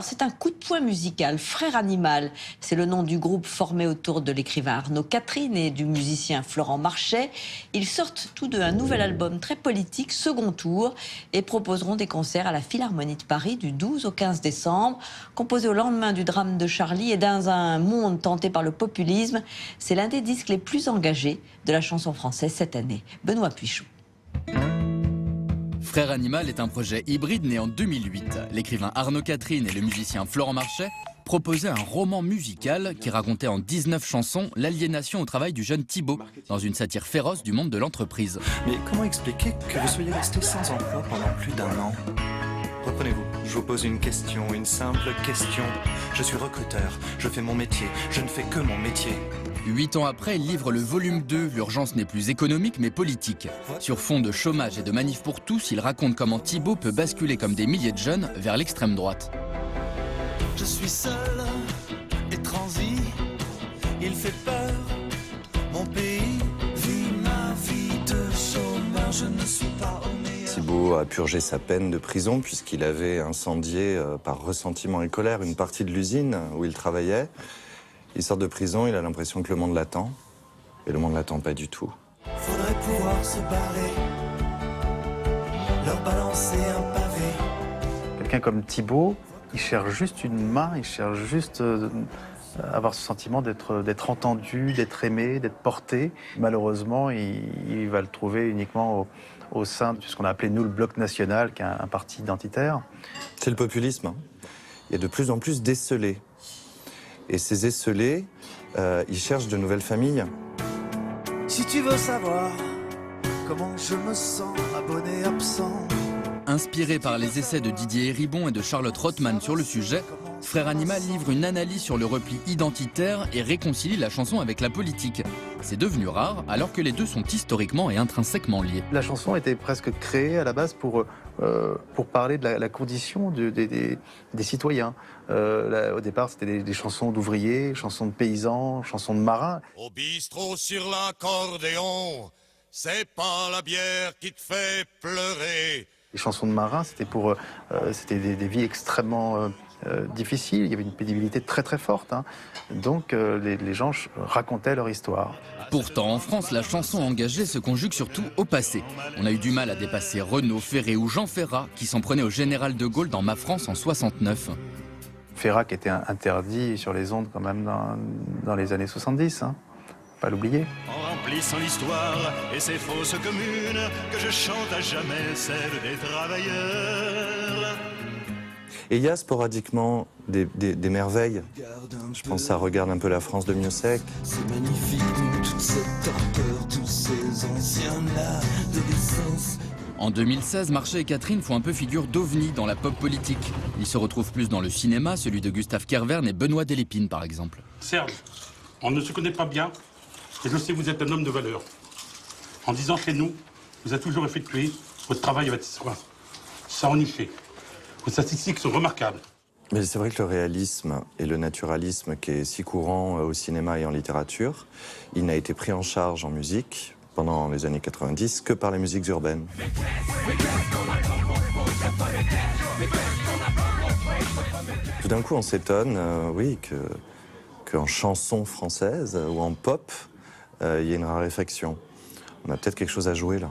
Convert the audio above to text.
C'est un coup de poing musical, Frère Animal. C'est le nom du groupe formé autour de l'écrivain Arnaud Catherine et du musicien Florent Marchais. Ils sortent tous deux un nouvel album très politique, second tour, et proposeront des concerts à la Philharmonie de Paris du 12 au 15 décembre. Composé au lendemain du drame de Charlie et dans un monde tenté par le populisme, c'est l'un des disques les plus engagés de la chanson française cette année. Benoît Puichou. Frère Animal est un projet hybride né en 2008. L'écrivain Arnaud Catherine et le musicien Florent Marchais proposaient un roman musical qui racontait en 19 chansons l'aliénation au travail du jeune Thibaut, dans une satire féroce du monde de l'entreprise. Mais comment expliquer que vous soyez resté sans emploi pendant plus d'1 an? Reprenez-vous, je vous pose une question, une simple question. Je suis recruteur, je fais mon métier, je ne fais que mon métier. 8 ans après, il livre le volume 2, L'urgence n'est plus économique mais politique. Sur fond de chômage et de manif pour tous, il raconte comment Thibaut peut basculer comme des milliers de jeunes vers l'extrême droite. Je suis seul et transi, il fait peur, mon pays vit ma vie de chômeur, je ne suis pas au meilleur. Thibaut a purgé sa peine de prison puisqu'il avait incendié par ressentiment et colère une partie de l'usine où il travaillait. Il sort de prison, il a l'impression que le monde l'attend, et le monde l'attend pas du tout. Faudrait pouvoir se barrer, leur balancer un pavé. Quelqu'un comme Thibaut, il cherche juste une main, il cherche juste avoir ce sentiment d'être entendu, d'être aimé, d'être porté. Malheureusement, il va le trouver uniquement au sein de ce qu'on a appelé, nous, le Bloc National, qui est un parti identitaire. C'est le populisme, hein. Il y a de plus en plus d'esselés. Et ces esselés, ils cherchent de nouvelles familles. Si tu veux savoir comment je me sens, abonné absent. Inspiré par les essais de Didier Héribon et de Charlotte Rothman sur le sujet, Frère Animal livre une analyse sur le repli identitaire et réconcilie la chanson avec la politique. C'est devenu rare alors que les deux sont historiquement et intrinsèquement liés. La chanson était presque créée à la base pour parler de la condition des citoyens. Au départ, c'était des chansons d'ouvriers, chansons de paysans, chansons de marins. Au bistrot sur l'accordéon, c'est pas la bière qui te fait pleurer. Les chansons de marins, c'était des vies extrêmement difficiles. Il y avait une pénibilité très très forte, hein. Donc les gens racontaient leur histoire. Pourtant, en France, la chanson engagée se conjugue surtout au passé. On a eu du mal à dépasser Renaud, Ferré ou Jean Ferrat, qui s'en prenait au général de Gaulle dans Ma France en 69. Ferrat qui était interdit sur les ondes quand même dans les années 70, hein. Pas l'oublier. En remplissant l'histoire et ses fausses communes, que je chante à jamais celle des travailleurs. Et il y a sporadiquement des merveilles. Je pense que ça regarde un peu la France de Miossec. C'est magnifique, toute cette torpeur, tous ces anciens-là de l'essence. En 2016, Marchais et Catherine font un peu figure d'ovni dans la pop politique. Ils se retrouvent plus dans le cinéma, celui de Gustave Kervern et Benoît Delépine par exemple. Serge, on ne se connaît pas bien, et je sais que vous êtes un homme de valeur. En 10 ans chez nous, vous avez toujours effectué votre travail avec soin. Ça en y fait. Vos statistiques sont remarquables. Mais c'est vrai que le réalisme et le naturalisme qui est si courant au cinéma et en littérature, il n'a été pris en charge en musique pendant les années 90 que par les musiques urbaines. Tout d'un coup, on s'étonne, oui, qu'en chanson française ou en pop, il y ait une raréfaction. On a peut-être quelque chose à jouer là.